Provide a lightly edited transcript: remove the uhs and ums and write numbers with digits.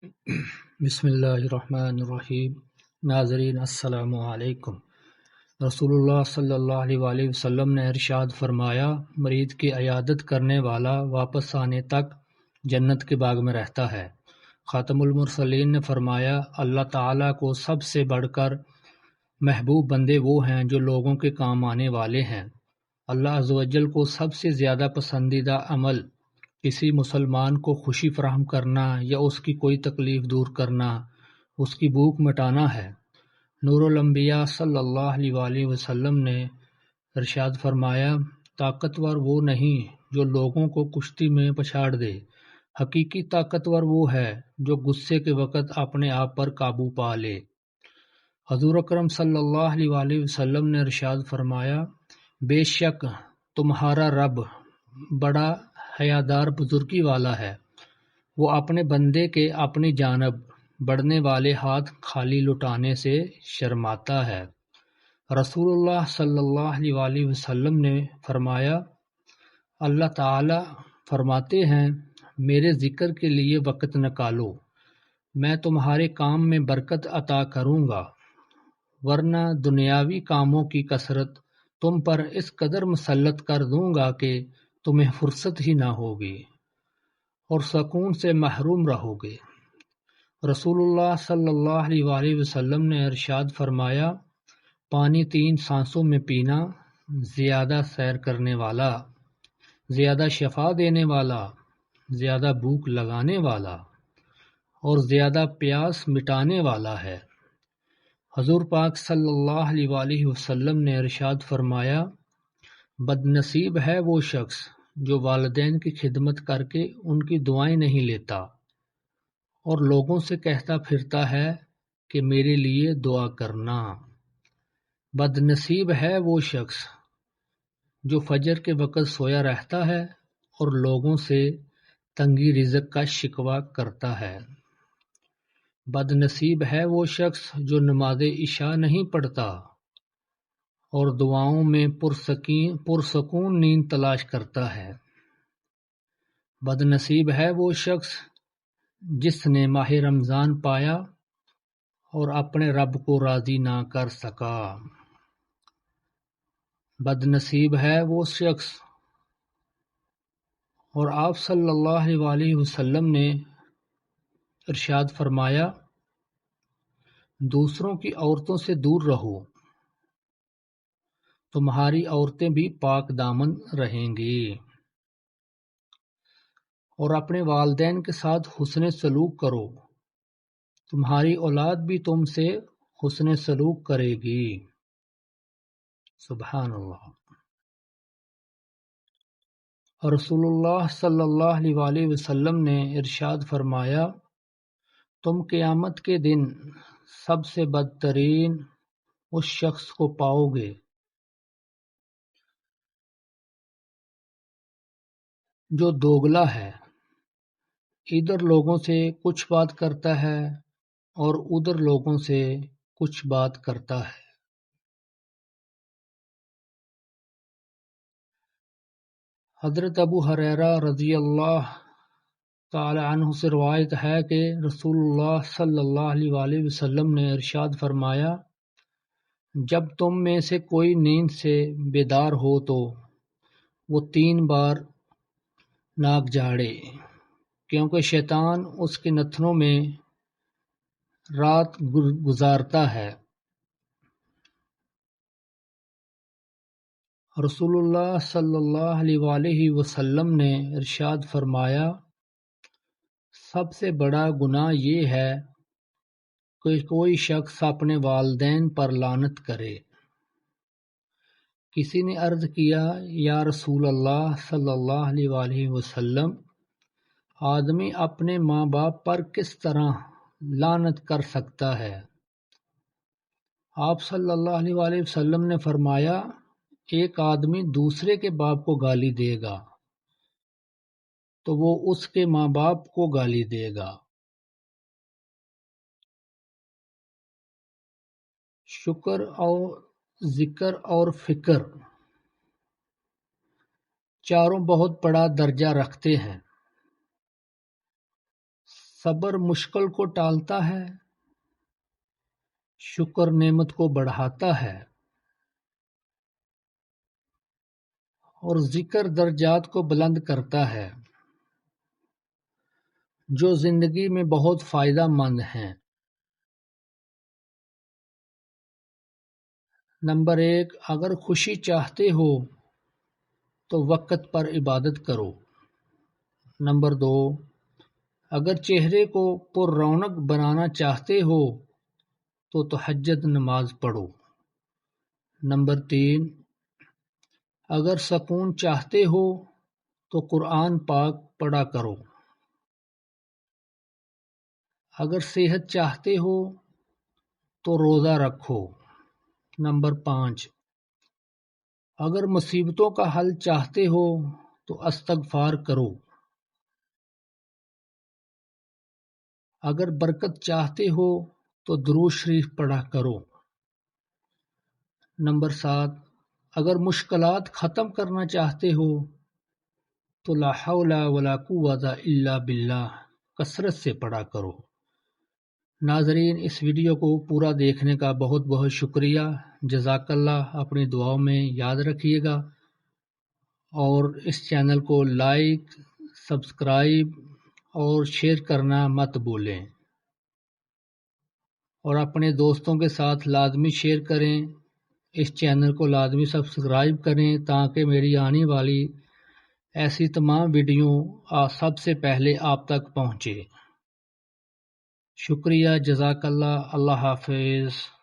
بسم اللہ الرحمن الرحیم۔ ناظرین السلام علیکم۔ رسول اللہ صلی اللہ علیہ وآلہ وسلم نے ارشاد فرمایا، مریض کی عیادت کرنے والا واپس آنے تک جنت کے باغ میں رہتا ہے۔ خاتم المرسلین نے فرمایا، اللہ تعالیٰ کو سب سے بڑھ کر محبوب بندے وہ ہیں جو لوگوں کے کام آنے والے ہیں۔ اللہ عز و جل کو سب سے زیادہ پسندیدہ عمل کسی مسلمان کو خوشی فراہم کرنا یا اس کی کوئی تکلیف دور کرنا، اس کی بھوک مٹانا ہے۔ نور الانبیاء صلی اللہ علیہ وآلہ وسلم نے ارشاد فرمایا، طاقتور وہ نہیں جو لوگوں کو کشتی میں پچھاڑ دے، حقیقی طاقتور وہ ہے جو غصے کے وقت اپنے آپ پر قابو پا لے۔ حضور اکرم صلی اللہ علیہ وآلہ وسلم نے ارشاد فرمایا، بے شک تمہارا رب بڑا حیادار بزرگی والا ہے، وہ اپنے بندے کے اپنی جانب بڑھنے والے ہاتھ خالی لٹانے سے شرماتا ہے۔ رسول اللہ صلی اللہ علیہ وآلہ وسلم نے فرمایا، اللہ تعالی فرماتے ہیں، میرے ذکر کے لیے وقت نکالو، میں تمہارے کام میں برکت عطا کروں گا، ورنہ دنیاوی کاموں کی کثرت تم پر اس قدر مسلط کر دوں گا کہ تمہیں فرصت ہی نہ ہوگی اور سکون سے محروم رہو گے۔ رسول اللہ صلی اللہ علیہ وآلہ وسلم نے ارشاد فرمایا، پانی 3 سانسوں میں پینا، زیادہ سیر کرنے والا، زیادہ شفا دینے والا، زیادہ بھوک لگانے والا اور زیادہ پیاس مٹانے والا ہے۔ حضور پاک صلی اللہ علیہ وآلہ وسلم نے ارشاد فرمایا، بد نصیب ہے وہ شخص جو والدین کی خدمت کر کے ان کی دعائیں نہیں لیتا اور لوگوں سے کہتا پھرتا ہے کہ میرے لیے دعا کرنا۔ بد نصیب ہے وہ شخص جو فجر کے وقت سویا رہتا ہے اور لوگوں سے تنگی رزق کا شکوہ کرتا ہے۔ بد نصیب ہے وہ شخص جو نماز عشاء نہیں پڑھتا اور دعاؤں میں پرسکون نیند تلاش کرتا ہے۔ بد نصیب ہے وہ شخص جس نے ماہ رمضان پایا اور اپنے رب کو راضی نہ کر سکا۔ بد نصیب ہے وہ شخص، اور آپ صلی اللہ علیہ وآلہ وسلم نے ارشاد فرمایا، دوسروں کی عورتوں سے دور رہو، تمہاری عورتیں بھی پاک دامن رہیں گی، اور اپنے والدین کے ساتھ حسن سلوک کرو، تمہاری اولاد بھی تم سے حسن سلوک کرے گی۔ سبحان اللہ۔ رسول اللہ صلی اللہ علیہ وآلہ وسلم نے ارشاد فرمایا، تم قیامت کے دن سب سے بدترین اس شخص کو پاؤ گے جو دوگلا ہے، ادھر لوگوں سے کچھ بات کرتا ہے اور ادھر لوگوں سے کچھ بات کرتا ہے۔ حضرت ابو ہریرہ رضی اللہ تعالی عنہ سے روایت ہے کہ رسول اللہ صلی اللہ علیہ وآلہ وسلم نے ارشاد فرمایا، جب تم میں سے کوئی نیند سے بیدار ہو تو وہ 3 بار ناک جھاڑے، کیونکہ شیطان اس کے نتنوں میں رات گزارتا ہے۔ رسول اللہ صلی اللہ علیہ وآلہ وسلم نے ارشاد فرمایا، سب سے بڑا گناہ یہ ہے کہ کوئی شخص اپنے والدین پر لعنت کرے۔ کسی نے عرض کیا، یا رسول اللہ صلی اللہ علیہ وآلہ وسلم، آدمی اپنے ماں باپ پر کس طرح لعنت کر سکتا ہے؟ آپ صلی اللہ علیہ وآلہ وسلم نے فرمایا، ایک آدمی دوسرے کے باپ کو گالی دے گا تو وہ اس کے ماں باپ کو گالی دے گا۔ شکر اور ذکر اور فکر چاروں بہت بڑا درجہ رکھتے ہیں۔ صبر مشکل کو ٹالتا ہے، شکر نعمت کو بڑھاتا ہے، اور ذکر درجات کو بلند کرتا ہے، جو زندگی میں بہت فائدہ مند ہیں۔ نمبر 1، اگر خوشی چاہتے ہو تو وقت پر عبادت کرو۔ نمبر 2، اگر چہرے کو پر رونق بنانا چاہتے ہو تو تہجد نماز پڑھو۔ نمبر 3، اگر سکون چاہتے ہو تو قرآن پاک پڑھا کرو۔ اگر صحت چاہتے ہو تو روزہ رکھو۔ نمبر 5، اگر مصیبتوں کا حل چاہتے ہو تو استغفار کرو۔ اگر برکت چاہتے ہو تو درود شریف پڑھا کرو۔ نمبر 7، اگر مشکلات ختم کرنا چاہتے ہو تو لا حول ولا قوت الا باللہ کثرت سے پڑھا کرو۔ ناظرین، اس ویڈیو کو پورا دیکھنے کا بہت بہت شکریہ۔ جزاک اللہ۔ اپنی دعاؤں میں یاد رکھیے گا، اور اس چینل کو لائک، سبسکرائب اور شیئر کرنا مت بھولیں، اور اپنے دوستوں کے ساتھ لازمی شیئر کریں۔ اس چینل کو لازمی سبسکرائب کریں تاکہ میری آنے والی ایسی تمام ویڈیو سب سے پہلے آپ تک پہنچے۔ شکریہ، جزاک اللہ۔ اللہ حافظ۔